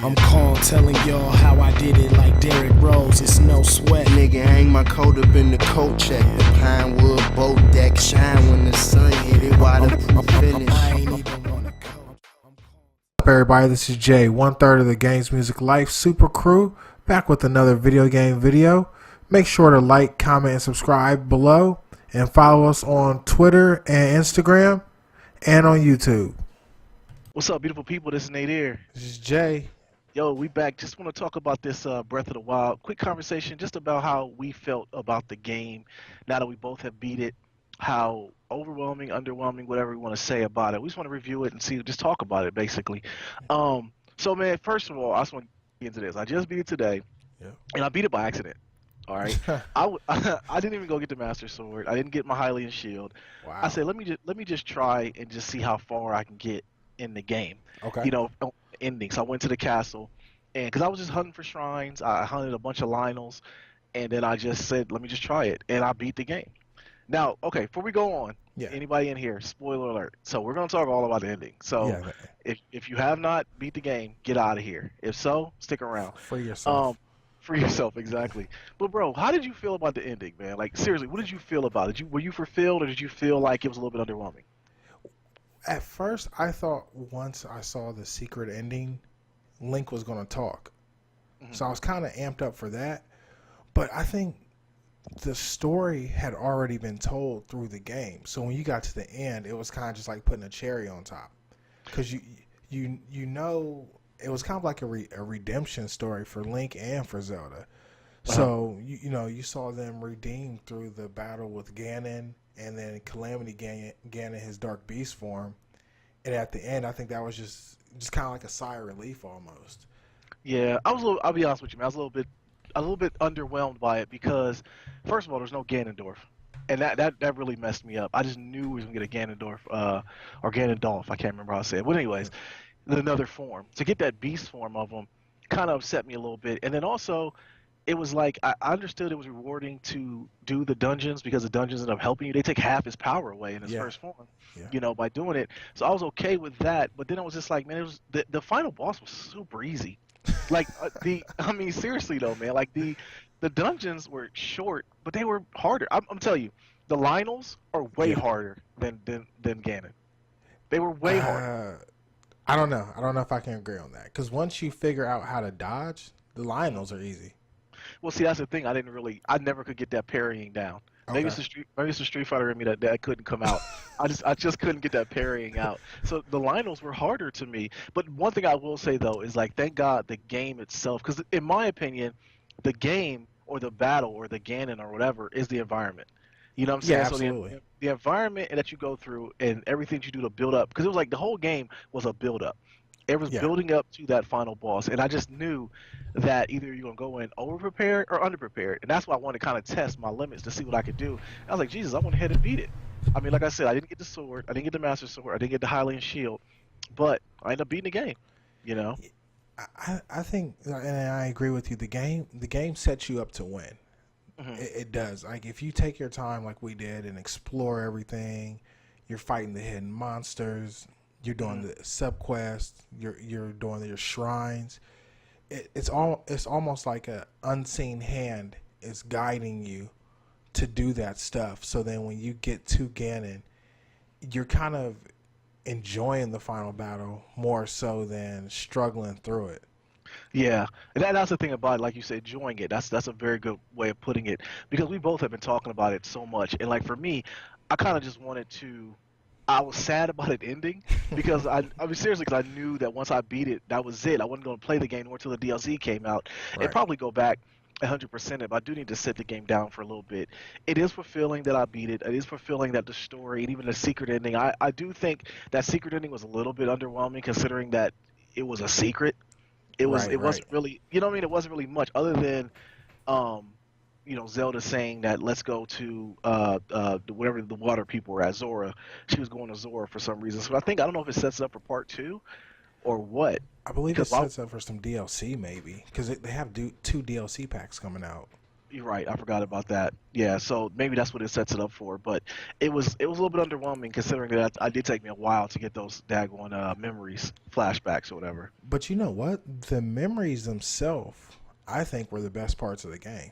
I'm calling telling y'all how I did it like Derrick Rose, it's no sweat. Nigga, hang my coat up in the coat check. The pine wood boat deck shine when the sun hit it. Why the finish? I ain't even wanna coach. Up everybody, this is Jay, 1/3 of the Games Music Life Super Crew, back with another video game video. Make sure to like, comment, and subscribe below, and follow us on Twitter and Instagram, and on YouTube. What's up, beautiful people? This is Nate here. This is Jay. Yo, we back. Just want to talk about this Breath of the Wild. Quick conversation just about how we felt about the game now that we both have beat it. How overwhelming, underwhelming, whatever we want to say about it. We just want to review it and just talk about it, basically. So, man, first of all, I just want to get into this. I just beat it today, and I beat it by accident. All right, I didn't even go get the Master Sword. I didn't get my Hylian Shield. Wow. I said, let me just try and just see how far I can get in the game. Okay. You know, ending. So I went to the castle, and because I was just hunting for shrines, I hunted a bunch of Lionels, and then I just said, let me just try it, and I beat the game. Now, okay, before we go on, anybody in here, spoiler alert. So we're gonna talk all about the ending. So if you have not beat the game, get out of here. If so, stick around. Free yourself. Free yourself, exactly. But bro, how did you feel about the ending, man? Like seriously, what did you feel about it? Were you fulfilled, or did you feel like it was a little bit underwhelming? At first, I thought once I saw the secret ending, Link was going to talk. So I was kind of amped up for that. But I think the story had already been told through the game. So when you got to the end, it was kind of just like putting a cherry on top. Because you know, it was kind of like a redemption story for Link and for Zelda. So, you saw them redeemed through the battle with Ganon, and then Calamity Ganon his Dark Beast form. And at the end, I think that was just kind of like a sigh of relief almost. Yeah, I'll be honest with you, man. I was a little bit underwhelmed by it because, first of all, there's no Ganondorf, and that really messed me up. I just knew we was gonna get a Ganondorf, or Ganondorf. I can't remember how to say it. But anyways, another form. To get that beast form of him kind of upset me a little bit. And then also, it was like I understood it was rewarding to do the dungeons because the dungeons end up helping you. They take half his power away in his first form, by doing it. So I was okay with that. But then I was just like, man, it was the final boss was super easy. Like I mean, seriously though, man, like the dungeons were short, but they were harder. I'm telling you, the Lionels are way harder than Ganon. They were way harder. I don't know. I don't know if I can agree on that. Because once you figure out how to dodge, the Lionels are easy. Well, see, that's the thing. I never could get that parrying down. Okay. Maybe it's the Street Fighter in me that couldn't come out. I just couldn't get that parrying out. So the Lionels were harder to me. But one thing I will say though is like, thank God the game itself, because in my opinion, the game or the battle or the Ganon or whatever is the environment. You know what I'm saying? Yeah, absolutely. So the environment that you go through and everything you do to build up, because it was like the whole game was a build up. It was building up to that final boss, and I just knew that either you're gonna go in over prepared or under prepared, and that's why I wanted to kind of test my limits to see what I could do. And I was like, Jesus, I went ahead and beat it. I mean, like I said, I didn't get the sword, I didn't get the Master Sword, I didn't get the Hylian Shield, but I ended up beating the game. You know? I think, and I agree with you. The game sets you up to win. It does. Like if you take your time, like we did, and explore everything, you're fighting the hidden monsters. You're doing the subquests. You're doing your shrines. It's almost like an unseen hand is guiding you to do that stuff. So then when you get to Ganon, you're kind of enjoying the final battle more so than struggling through it. Yeah, and that's the thing about it. Like you said, enjoying it. That's a very good way of putting it because we both have been talking about it so much. And like for me, I kind of just wanted to. I was sad about it ending because I mean seriously, because I knew that once I beat it, that was it. I wasn't going to play the game until the DLC came out, and probably go back 100% it. But I do need to sit the game down for a little bit. It is fulfilling that I beat it. It is fulfilling that the story and even the secret ending. I do think that secret ending was a little bit underwhelming considering that it was a secret. It wasn't really, you know what I mean? It wasn't really much other than, Zelda saying that let's go to whatever the water people were at, Zora. She was going to Zora for some reason. So I don't know if it sets up for part 2 or what. I believe it sets up for some DLC maybe because they have 2 DLC packs coming out. You're right. I forgot about that. Yeah, so maybe that's what it sets it up for. But it was a little bit underwhelming considering that I did take me a while to get those daggone memories, flashbacks or whatever. But you know what? The memories themselves, I think, were the best parts of the game.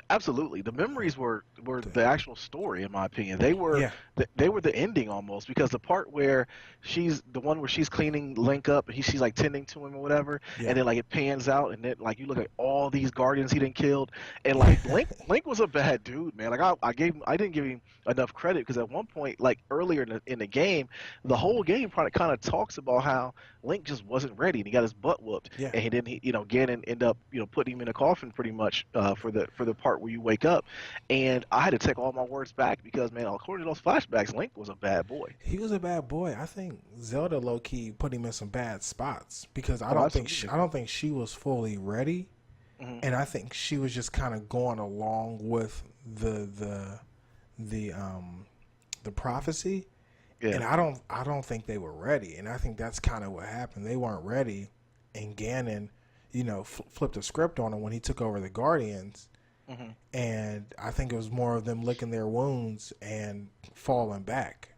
Absolutely, the memories were The- the actual story, in my opinion. They were yeah, they were the ending almost because the part where she's the one where she's cleaning Link up, and she's like tending to him or whatever, yeah. and then like it pans out, and then like you look at all these guardians he didn't killed, and like Link was a bad dude, man. Like I didn't give him enough credit because at one point, like earlier in the game, the whole game probably kind of talks about how Link just wasn't ready, and he got his butt whooped, Yeah. and he didn't, Ganon end up, putting him in a coffin pretty much for the part where you wake up, and I had to take all my words back because man, according to those flashbacks, Link was a bad boy. He was a bad boy. I think Zelda low key put him in some bad spots because Oh, absolutely. I don't think she was fully ready, Hmm. and I think she was just kind of going along with the the prophecy, and Yeah. I don't think they were ready, and I think that's kind of what happened. They weren't ready, and Ganon, flipped the script on him when he took over the Guardians. Hmm. And I think it was more of them licking their wounds and falling back.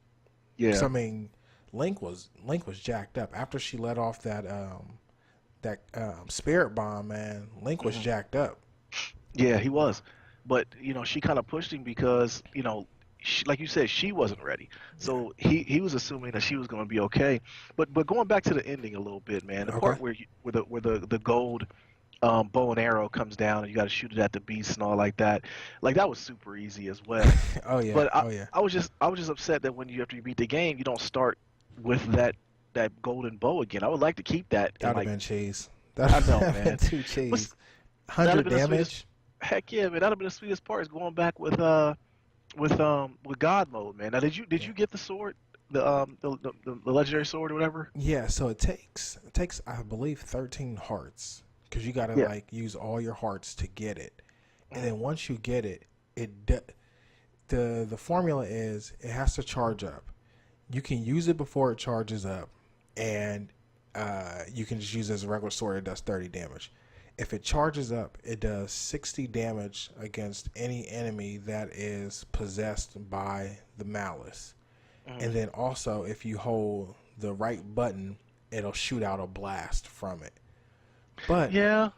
Yeah. So I mean, Link was jacked up after she let off that spirit bomb. Man, Link was Hmm. jacked up. Yeah, he was, but she kind of pushed him because like you said, she wasn't ready. Yeah. So he was assuming that she was going to be okay. But going back to the ending a little bit, man, the Okay. part where the gold bow and arrow comes down and you got to shoot it at the beast and all like that was super easy as well. Oh yeah. But I, Oh yeah. I was just I was just upset that when after you beat the game, you don't start with that golden bow again. I would like to keep that and That'd have like been cheese. I That'd know, have been man. too But cheese. that'd have 100 been the sweetest. damage. Heck yeah, man. That'd have been the sweetest part is going back with God mode, man. Now did Yeah. you get the sword, the legendary sword or whatever? Yeah. So it takes I believe 13 hearts because you got to Yeah. like use all your hearts to get it, and Mhm. then once you get it, the formula is it has to charge up. You can use it before it charges up, and you can just use it as a regular sword. It does 30 damage. If it charges up, it does 60 damage against any enemy that is possessed by the malice. And Mhm. then also, if you hold the right button, it'll shoot out a blast from it. But Yeah,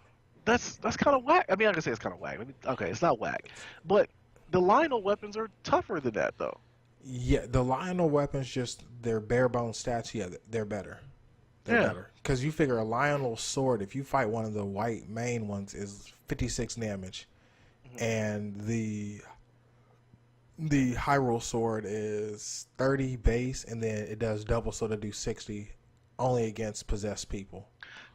that's kind of whack. I mean, I can say it's kind of whack. Okay, it's not whack, but the Lionel weapons are tougher than that, though. yeah, the Lionel weapons, just their bare bone stats, yeah, they're better. They're Yeah. better. Because you figure a Lionel sword, if you fight one of the white main ones, is 56 damage. Mhm. And the Hyrule sword is 30 base, and then it does double, so they do 60 only against possessed people.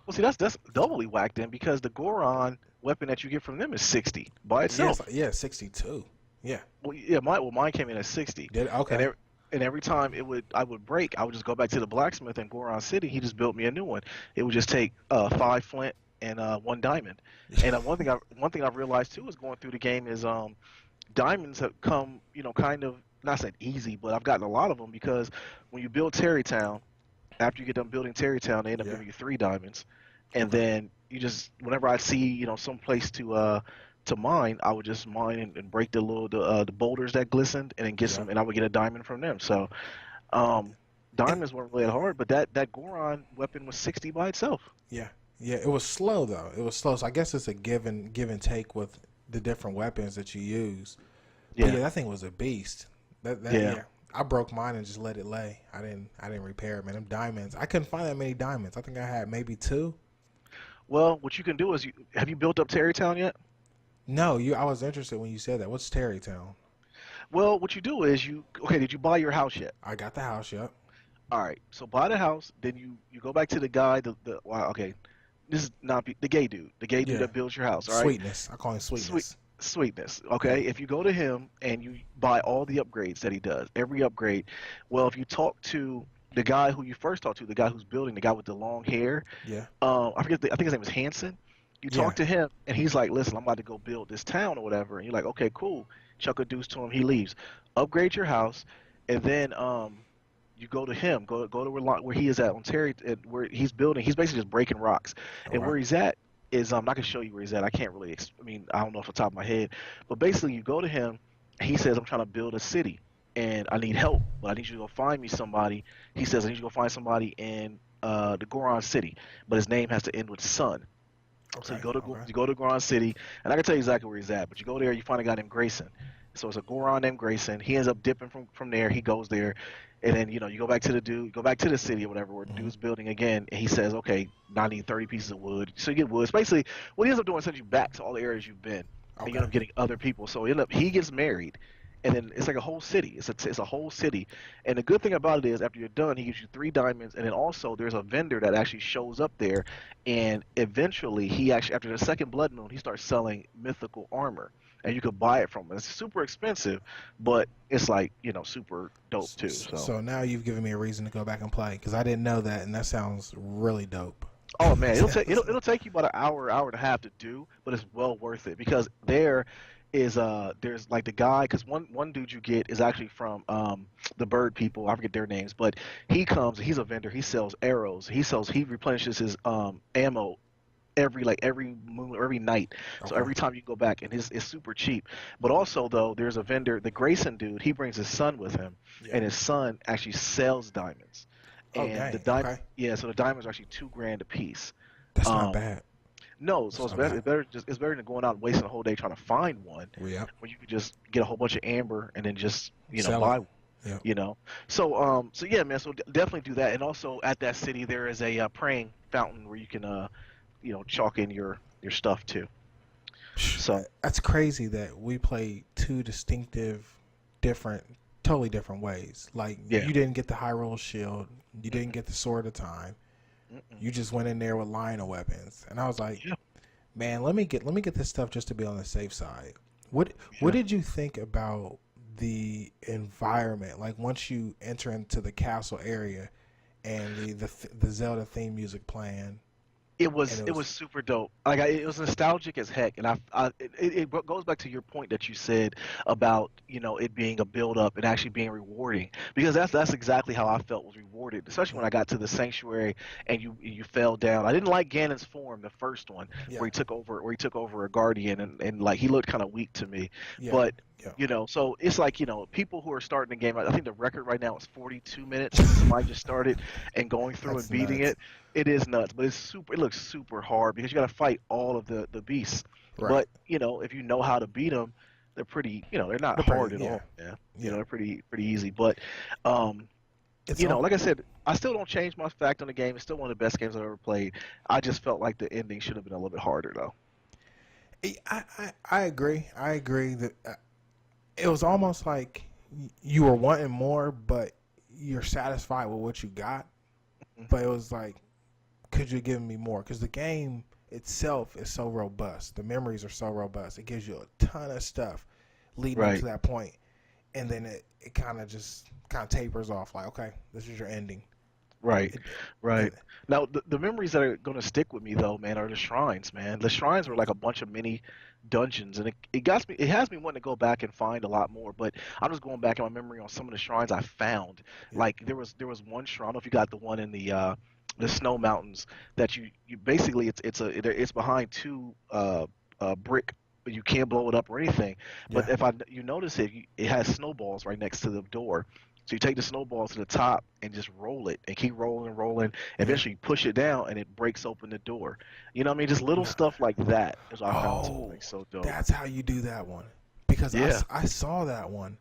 Well, see, that's doubly whacked then because the Goron weapon that you get from them is 60 by Yes, itself. yeah, 62. Yeah. Well, yeah, mine came in at 60, Did and okay. every time I would break, I would just go back to the blacksmith in Goron City. He just built me a new one. It would just take 5 flint and one diamond. And one thing I've realized too is going through the game is diamonds have come, kind of not said easy, but I've gotten a lot of them because when you build Terrytown, after you get done building Terrytown, they end up Yeah. giving you 3 diamonds, and Okay. then you just whenever I see some place to mine, I would just mine and break the boulders that glistened, and then get Yeah. some, and I would get a diamond from them. So um, And diamonds weren't really that hard, but that Goron weapon was 60 by itself. yeah. Yeah, it was slow though. It was slow. So I guess it's a give and take with the different weapons that you use. But Yeah, yeah, that thing was a beast. That yeah. yeah. I broke mine and just let it lay. I didn't repair it, man. Them diamonds. I couldn't find that many diamonds. I think I had maybe two. Well, what you can do is have you built up Terrytown yet? No, you I was interested when you said that. What's Terrytown? Well, what you do is okay. Did you buy your house yet? I got the house, yep. All right. So buy the house, then you go back to the guy. Wow. Okay. This is not the gay dude Yeah. that builds your house. All right. Sweetness. I call him Sweet sweetness. sweetness. Okay. If you go to him and you buy all the upgrades that he does, every upgrade. Well, if you talk to the guy who you first talked to, the guy who's building, the guy with the long hair, Yeah. I forget. I think his name is Hanson. You Yeah. talk to him, and he's like, "Listen, I'm about to go build this town or whatever." And you're like, "Okay, cool." Chuck a deuce to him. He leaves. Upgrade your house, and then you go to him. Go to where he is at on Terry, where he's building. He's basically just breaking rocks, and Okay. where he's at is I can show you where he's at. I can't really. I mean, I don't know off the top of my head, but basically, you go to him. He says, "I'm trying to build a city, and I need help, but I need you to go find me somebody." He says, "I need you to go find somebody in the Goron city, but his name has to end with Sun." So Okay. Okay. you go to Goron City, and I can tell you exactly where he's at. But you go there, you find a guy named Grayson. So it's a Goron named Grayson. He ends up dipping from there. He goes there, and then you go back to the dude, go back to the city or whatever, where the Hmm. dude's building again, and he says, "Okay, now I need 30 pieces of wood." So you get wood. So basically, what he ends up doing is sends you back to all the areas you've been, and you Okay. end up getting other people. So he gets married, and then it's like a whole city. It's a whole city, and the good thing about it is after you're done, he gives you 3 diamonds, and then also there's a vendor that actually shows up there, and eventually he actually after the second blood moon he starts selling mythical armor, and you could buy it from him. It's super expensive, but it's like super dope too. So. So now you've given me a reason to go back and play because I didn't know that, and that sounds really dope. Oh man, it'll take you about an hour and a half to do, but it's well worth it because there's like the guy because one dude you get is actually from the bird people. I forget their names, but he comes. He's a vendor. He sells arrows. He replenishes his ammo every moon every night. So Okay. every time you go back, and it's super cheap. But also though, there's a vendor, the Grayson dude. He brings his son with him, Yeah. and his son actually sells diamonds. Oh And dang. Okay. so the diamonds are actually 2 grand a piece. That's not Um, bad. no, so That's it's not better. bad. It's better than going out and wasting a whole day trying to find one. Yep. When you could just get a whole bunch of amber and then just Sell it. buy one. Yep. So yeah, man. So definitely do that. And also at that city there is a praying fountain where you can chalk in your stuff too. So That's crazy that we played two distinctive, different, totally different ways. Like yeah. you didn't get the Hyrule Shield, you didn't get the Sword of Time. Mm-mm. You just went in there with line of weapons, and I was like, Yeah. man, let me get this stuff just to be on the safe side. What Yeah. did you think about the environment? Like once you enter into the castle area, and the Zelda theme music playing, It and was it it was was super dope. Like it was nostalgic as heck, and it goes back to your point that you said about it being a build up and actually being rewarding because that's exactly how I felt was rewarded, especially when I got to the sanctuary and you fell down. I didn't like Ganon's form, the first one yeah, where he took over a guardian and like he looked kind of weak to me, yeah, but. yeah. So it's like, people who are starting the game. I think the record right now is 42 minutes. Somebody just started and going through and That's beating nuts. it. It is nuts, but it looks super hard because you got to fight all of the beasts. Right. But if you know how to beat them, they're pretty. They're not They're hard pretty. at Yeah, all. Yeah. yeah. They're pretty easy. But It's all. like I said, I still don't change my fact on the game. It's still one of the best games I've ever played. I just felt like the ending should have been a little bit harder though. I agree. I agree that it was almost like you were wanting more, but you're satisfied with what you got. Mhm. But it was like, could you give me more? Because the game itself is so robust. The memories are so robust. It gives you a ton of stuff leading up Right. to that point, and then it kind of tapers off. Like, okay, this is your ending. Right, It, right. it, Now, the memories that are going to stick with me though, man, are the shrines, man. The shrines were like a bunch of mini dungeons, and it has me wanting to go back and find a lot more. But I'm just going back in my memory on some of the shrines I found. yeah, Like there was one shrine. I don't know if you got the one in the snow mountains that you basically it's behind two brick. You can't blow it up or anything. But yeah, if you notice it has snowballs right next to the door. So you take the snowball to the top and just roll it and keep rolling and rolling. yeah. Eventually you push it down and it breaks open the door. You know what I mean? Just little No. stuff like that is what I found so Oh, like so dope. that's how you do that one. Because Yeah. I saw that one,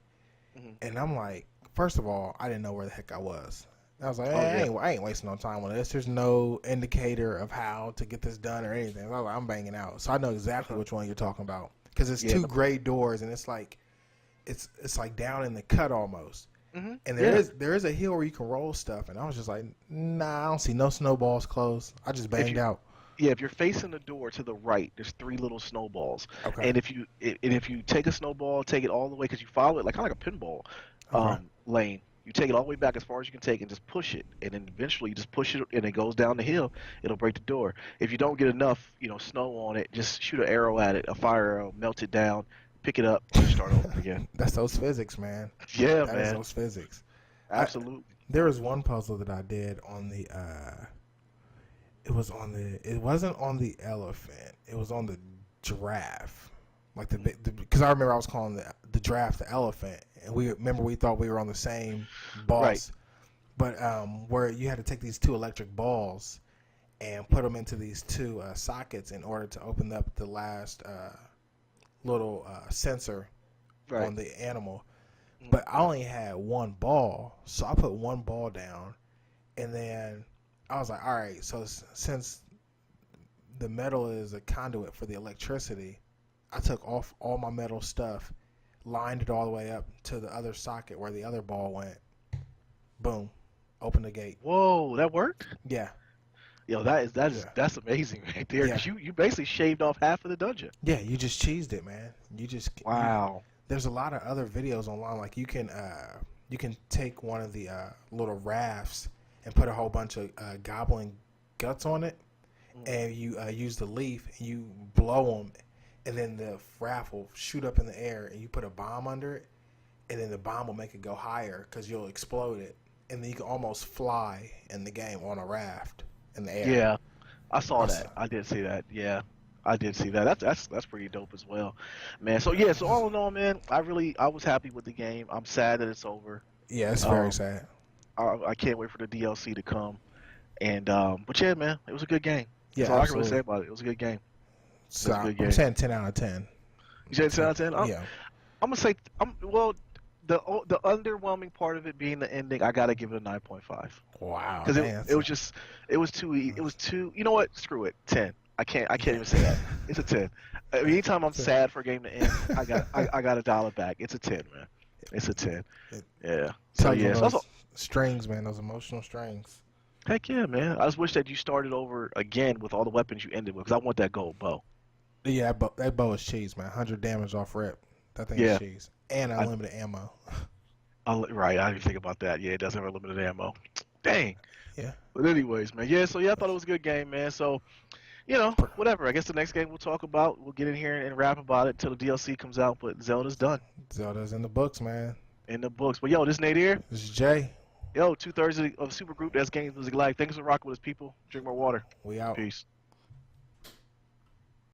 Hmm. and I'm like, first of all, I didn't know where the heck I was. I was like, Oh yeah. I ain't wasting no time on this. There's no indicator of how to get this done or anything. I was like, I'm banging out. So I know exactly Uh-huh. which one you're talking about. Because it's Yeah. two gray doors, and it's like down in the cut almost. Hmm. And Yeah. there is a hill where you can roll stuff, and I was just like, nah, I don't see no snowballs close. I just If banged you out. Yeah, if you're facing the door to the right, there's 3 little snowballs. Okay, And if you take a snowball, take it all the way because you follow it like kind of like a pinball okay. lane. You take it all the way back as far as you can take and just push it, and then eventually you just push it and it goes down the hill. It'll break the door. If you don't get enough, snow on it, just shoot an arrow at it, a fire arrow, melt it down, pick it up, and start over again. That's those physics, man. Yeah, That is man, those physics. absolutely. There was one puzzle that I did It was on the. It wasn't on the elephant. It was on the giraffe. Like because I remember I was calling the giraffe the elephant, and we thought we were on the same boss. Right. But where you had to take these two electric balls and put them into these two sockets in order to open up the last little sensor Right. on the animal. But I only had one ball, so I put one ball down, and then I was like, all right, so since the metal is a conduit for the electricity, I took off all my metal stuff, lined it all the way up to the other socket where the other ball went. Boom. Open the gate. Whoa, that worked? Yeah. Yo, that's amazing right there. Yeah. 'Cause you basically shaved off half of the dungeon. Yeah, you just cheesed it, man. Wow. There's a lot of other videos online. Like you can take one of the little rafts and put a whole bunch of goblin guts on it, and you use the leaf and you blow them, and then the raft will shoot up in the air, and you put a bomb under it, and then the bomb will make it go higher because you'll explode it, and then you can almost fly in the game on a raft in the air. Yeah, I saw that. I did see that. Yeah, I did see that. That's pretty dope as well, man. So yeah, so all in all, man, I was happy with the game. I'm sad that it's over. Yeah, it's very sad. I can't wait for the DLC to come. And but yeah, man, it was a good game. Yeah, That's all I can absolutely. really say about it. It was a good game. So a good I'm game. saying 10 out of 10. You said 10 out of 10? Yeah. I'm gonna say the underwhelming part of it being the ending, I gotta give it a 9.5. Wow. Because man, it was too. You know what? Screw it. 10. I can't even say that. It's a 10. Anytime I'm sad for a game to end, I got to dial it back. It's a 10, man. It's a 10. Yeah. So yeah. Those strings, man. Those emotional strings. Heck yeah, man. I just wish that you started over again with all the weapons you ended with, because I want that gold bow. Yeah, that bow is cheese, man. 100 damage off rip. That thing is cheese. And unlimited ammo. Right, I didn't think about that. Yeah, it does have unlimited ammo. Dang. Yeah. But anyways, man. Yeah, so yeah, I thought it was a good game, man. So, whatever. I guess the next game we'll talk about, we'll get in here and rap about it until the DLC comes out, but Zelda's done. Zelda's in the books, man. In the books. But yo, this is Nate here. This is Jay. Yo, 2/3 of Super Group, that's Games Music Live. Thanks for rocking with us, people. Drink more water. We out. Peace.